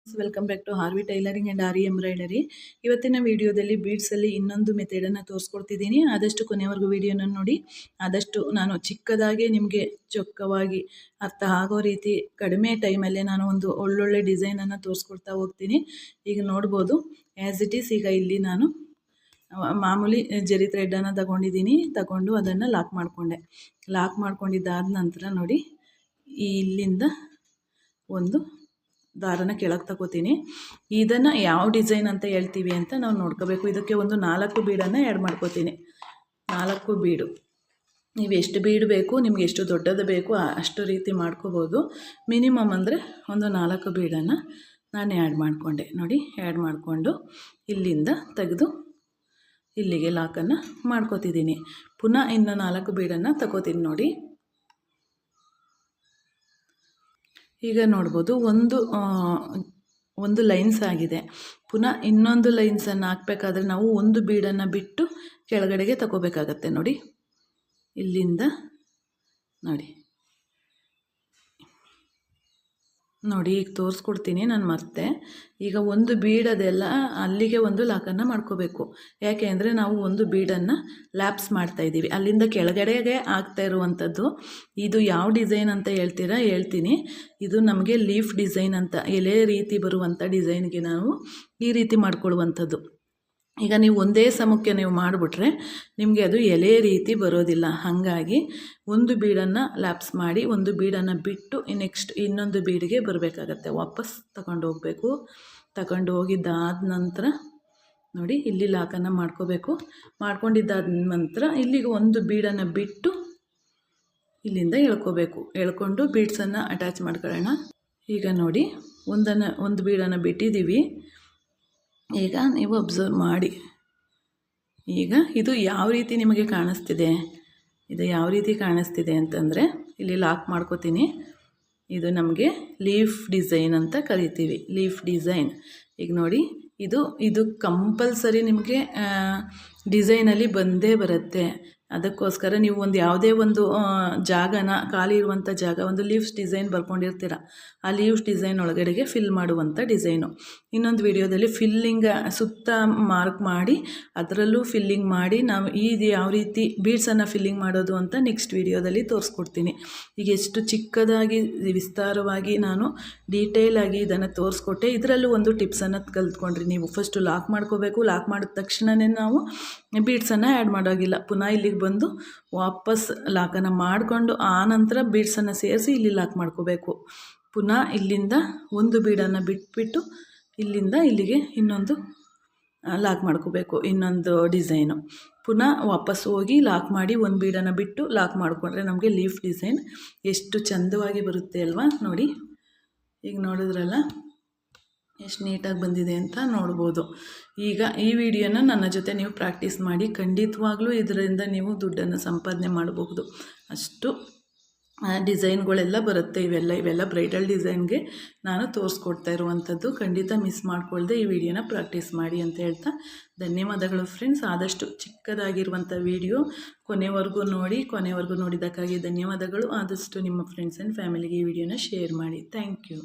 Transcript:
Welcome back to Harvi tailoring and aari embroidery. ಇವತ್ತಿನ ವಿಡಿಯೋದಲ್ಲಿ ಬೀಡ್ಸಲ್ಲಿ ಇನ್ನೊಂದು ಮೆಥಡನ್ನು ತೋರಿಸ್ಕೊಡ್ತಿದ್ದೀನಿ. ಆದಷ್ಟು ಕೊನೆವರೆಗೂ ವಿಡಿಯೋನ ನೋಡಿ. ಆದಷ್ಟು ನಾನು ಚಿಕ್ಕದಾಗಿ ನಿಮಗೆ ಚೊಕ್ಕವಾಗಿ ಅರ್ಥ ಆಗೋ ರೀತಿ ಕಡಿಮೆ ಟೈಮಲ್ಲೇ ನಾನು ಒಂದು ಒಳ್ಳೊಳ್ಳೆ ಡಿಸೈನನ್ನು ತೋರಿಸ್ಕೊಡ್ತಾ ಹೋಗ್ತೀನಿ. ಈಗ ನೋಡ್ಬೋದು ಆ್ಯಸ್ ಇಟ್ ಈಸ್. ಈಗ ಇಲ್ಲಿ ನಾನು ಮಾಮೂಲಿ ಜರಿ ಥ್ರೆಡ್ಡನ್ನು ತಗೊಂಡು ಅದನ್ನು ಲಾಕ್ ಮಾಡ್ಕೊಂಡಿದ್ದಾದ ನಂತರ ನೋಡಿ, ಇಲ್ಲಿಂದ ಒಂದು ದಾರನ ಕೆಳಗೆ ತಗೋತೀನಿ. ಇದನ್ನು ಯಾವ ಡಿಸೈನ್ ಅಂತ ಹೇಳ್ತೀವಿ ಅಂತ ನಾವು ನೋಡ್ಕೋಬೇಕು. ಇದಕ್ಕೆ ಒಂದು 4 ಬೀಡನ್ನು ಆ್ಯಡ್ ಮಾಡ್ಕೋತೀನಿ. 4 ಬೀಡು, ನೀವು ಎಷ್ಟು ಬೀಡು ಬೇಕು, ನಿಮ್ಗೆ ಎಷ್ಟು ದೊಡ್ಡದು ಬೇಕು ಅಷ್ಟು ರೀತಿ ಮಾಡ್ಕೋಬೋದು. ಮಿನಿಮಮ್ ಅಂದರೆ ಒಂದು 4 ಬೀಡನ್ನು ನಾನು ಆ್ಯಡ್ ಮಾಡಿಕೊಂಡೆ. ನೋಡಿ, ಆ್ಯಡ್ ಮಾಡಿಕೊಂಡು ಇಲ್ಲಿಂದ ತೆಗೆದು ಇಲ್ಲಿಗೆ ಲಾಕನ್ನು ಮಾಡ್ಕೋತಿದ್ದೀನಿ. ಪುನಃ ಇನ್ನು 4 ಬೀಡನ್ನು ತಗೋತೀನಿ. ನೋಡಿ, ಈಗ ನೋಡ್ಬೋದು ಒಂದು ಲೈನ್ಸ್ ಆಗಿದೆ. ಪುನಃ ಇನ್ನೊಂದು ಲೈನ್ಸನ್ನು ಹಾಕಬೇಕಾದ್ರೆ ನಾವು ಒಂದು ಬೀಡನ್ನು ಬಿಟ್ಟು ಕೆಳಗಡೆಗೆ ತಗೋಬೇಕಾಗತ್ತೆ. ನೋಡಿ, ಇಲ್ಲಿಂದ ನೋಡಿ ಈಗ ತೋರಿಸ್ಕೊಡ್ತೀನಿ. ನಾನು ಮರ್ತೆ. ಈಗ ಒಂದು ಬೀಡದೆಲ್ಲ ಅಲ್ಲಿಗೆ ಒಂದು ಲಾಕನ್ನು ಮಾಡ್ಕೋಬೇಕು. ಯಾಕೆ ಅಂದರೆ ನಾವು ಒಂದು ಬೀಡನ್ನು ಲ್ಯಾಪ್ಸ್ ಮಾಡ್ತಾಯಿದ್ದೀವಿ, ಅಲ್ಲಿಂದ ಕೆಳಗಡೆಗೆ ಆಗ್ತಾ ಇರುವಂಥದ್ದು. ಇದು ಯಾವ ಡಿಸೈನ್ ಅಂತ ಹೇಳ್ತೀನಿ. ಇದು ನಮಗೆ ಲೀಫ್ ಡಿಸೈನ್ ಅಂತ, ಎಲೆ ರೀತಿ ಬರುವಂಥ ಡಿಸೈನ್ಗೆ ನಾವು ಈ ರೀತಿ ಮಾಡ್ಕೊಳ್ಳುವಂಥದ್ದು. ಈಗ ನೀವು ಒಂದೇ ಸಮಕ್ಕೆ ನೀವು ಮಾಡಿಬಿಟ್ರೆ ನಿಮಗೆ ಅದು ಎಲೆ ರೀತಿ ಬರೋದಿಲ್ಲ. ಹಾಗಾಗಿ ಒಂದು ಬೀಡನ್ನು ಲ್ಯಾಪ್ಸ್ ಮಾಡಿ ಒಂದು ಬೀಡನ್ನು ಬಿಟ್ಟು ನೆಕ್ಸ್ಟ್ ಇನ್ನೊಂದು ಬೀಡಿಗೆ ಬರಬೇಕಾಗತ್ತೆ. ವಾಪಸ್ ತಗೊಂಡು ಹೋಗಿದ್ದಾದ ನಂತರ ನೋಡಿ, ಇಲ್ಲಿ ಲಾಕನ್ನು ಮಾಡ್ಕೋಬೇಕು. ಮಾಡ್ಕೊಂಡಿದ್ದಾದ ನಂತರ ಇಲ್ಲಿಗೆ ಒಂದು ಬೀಡನ್ನು ಬಿಟ್ಟು ಇಲ್ಲಿಂದ ಎಳ್ಕೊಂಡು ಬೀಡ್ಸನ್ನು ಅಟ್ಯಾಚ್ ಮಾಡ್ಕೊಳ್ಳೋಣ. ಈಗ ನೋಡಿ, ಒಂದು ಬೀಡನ್ನು ಬಿಟ್ಟಿದ್ದೀವಿ. ಈಗ ನೀವು ಅಬ್ಸರ್ವ್ ಮಾಡಿ. ಈಗ ಇದು ಯಾವ ರೀತಿ ನಿಮಗೆ ಕಾಣಿಸ್ತಿದೆ ಅಂತಂದರೆ, ಇಲ್ಲಿ ಲಾಕ್ ಮಾಡ್ಕೋತೀನಿ. ಇದು ನಮಗೆ ಲೀಫ್ ಡಿಸೈನ್ ಅಂತ ಕರಿತೀವಿ, ಲೀಫ್ ಡಿಸೈನ್. ಈಗ ನೋಡಿ, ಇದು ಕಂಪಲ್ಸರಿ ನಿಮಗೆ ಡಿಸೈನಲ್ಲಿ ಬಂದೇ ಬರುತ್ತೆ. ಅದಕ್ಕೋಸ್ಕರ ನೀವು ಯಾವುದೇ ಒಂದು ಜಾಗನ, ಖಾಲಿ ಇರುವಂಥ ಜಾಗ, ಒಂದು ಲೀವ್ಸ್ ಡಿಸೈನ್ ಬರ್ಕೊಂಡಿರ್ತೀರ, ಆ ಲೀವ್ಸ್ ಡಿಸೈನ್ ಒಳಗಡೆಗೆ ಫಿಲ್ ಮಾಡುವಂಥ ಡಿಸೈನು. ಇನ್ನೊಂದು ವಿಡಿಯೋದಲ್ಲಿ ಫಿಲ್ಲಿಂಗ್ ಸುತ್ತ ಮಾರ್ಕ್ ಮಾಡಿ ಅದರಲ್ಲೂ ಫಿಲ್ಲಿಂಗ್ ಮಾಡಿ ನಾವು ಇದು ಯಾವ ರೀತಿ ಬೀಡ್ಸನ್ನು ಫಿಲ್ಲಿಂಗ್ ಮಾಡೋದು ಅಂತ ನೆಕ್ಸ್ಟ್ ವಿಡಿಯೋದಲ್ಲಿ ತೋರಿಸ್ಕೊಡ್ತೀನಿ. ಈಗ ಎಷ್ಟು ಚಿಕ್ಕದಾಗಿ ವಿಸ್ತಾರವಾಗಿ ನಾನು ಡೀಟೇಲಾಗಿ ಇದನ್ನು ತೋರಿಸ್ಕೊಟ್ಟೆ. ಇದರಲ್ಲೂ ಒಂದು ಟಿಪ್ಸನ್ನು ಕಲ್ತ್ಕೊಂಡ್ರಿ ನೀವು. ಫಸ್ಟು ಲಾಕ್ ಮಾಡ್ಕೋಬೇಕು. ಲಾಕ್ ಮಾಡಿದ ತಕ್ಷಣವೇ ನಾವು ಬೀಡ್ಸನ್ನು ಆ್ಯಡ್ ಮಾಡೋಗಿಲ್ಲ. ಪುನಃ ಇಲ್ಲಿಗೆ ಬಂದು ವಾಪಸ್ ಲಾಕನ್ನು ಮಾಡಿಕೊಂಡು ಆನಂತರ ಬೀಡ್ಸನ್ನು ಸೇರಿಸಿ ಇಲ್ಲಿ ಲಾಕ್ ಮಾಡ್ಕೋಬೇಕು. ಪುನಃ ಇಲ್ಲಿಂದ ಒಂದು ಬೀಡನ್ನು ಬಿಟ್ಬಿಟ್ಟು ಇಲ್ಲಿಂದ ಇಲ್ಲಿಗೆ ಇನ್ನೊಂದು ಲಾಕ್ ಮಾಡ್ಕೋಬೇಕು, ಇನ್ನೊಂದು ಡಿಸೈನು. ಪುನಃ ವಾಪಸ್ ಹೋಗಿ ಲಾಕ್ ಮಾಡಿ ಒಂದು ಬೀಡನ್ನು ಬಿಟ್ಟು ಲಾಕ್ ಮಾಡಿಕೊಂಡ್ರೆ ನಮಗೆ ಲೀಫ್ ಡಿಸೈನ್ ಎಷ್ಟು ಚಂದವಾಗಿ ಬರುತ್ತೆ ಅಲ್ವಾ. ನೋಡಿ, ಈಗ ನೋಡಿದ್ರಲ್ಲ ಎಷ್ಟು ನೀಟಾಗಿ ಬಂದಿದೆ ಅಂತ ನೋಡ್ಬೋದು. ಈಗ ಈ ವಿಡಿಯೋನ ನನ್ನ ಜೊತೆ ನೀವು ಪ್ರಾಕ್ಟೀಸ್ ಮಾಡಿ. ಖಂಡಿತವಾಗ್ಲೂ ಇದರಿಂದ ನೀವು ದುಡ್ಡನ್ನು ಸಂಪಾದನೆ ಮಾಡಬಹುದು. ಅಷ್ಟು ಡಿಸೈನ್ಗಳೆಲ್ಲ ಬರುತ್ತೆ. ಇವೆಲ್ಲ ಬ್ರೈಡಲ್ ಡಿಸೈನ್ಗೆ ನಾನು ತೋರಿಸ್ಕೊಡ್ತಾ ಇರುವಂಥದ್ದು. ಖಂಡಿತ ಮಿಸ್ ಮಾಡ್ಕೊಳ್ದೆ ಈ ವಿಡಿಯೋನ ಪ್ರಾಕ್ಟೀಸ್ ಮಾಡಿ ಅಂತ ಹೇಳ್ತಾ ಧನ್ಯವಾದಗಳು ಫ್ರೆಂಡ್ಸ್. ಆದಷ್ಟು ಚಿಕ್ಕದಾಗಿರುವಂಥ ವಿಡಿಯೋ ಕೊನೆವರೆಗೂ ನೋಡಿದ್ದಕ್ಕಾಗಿ ಧನ್ಯವಾದಗಳು. ಆದಷ್ಟು ನಿಮ್ಮ ಫ್ರೆಂಡ್ಸ್ ಆ್ಯಂಡ್ ಫ್ಯಾಮಿಲಿಗೆ ಈ ವಿಡಿಯೋನ ಶೇರ್ ಮಾಡಿ. Thank you.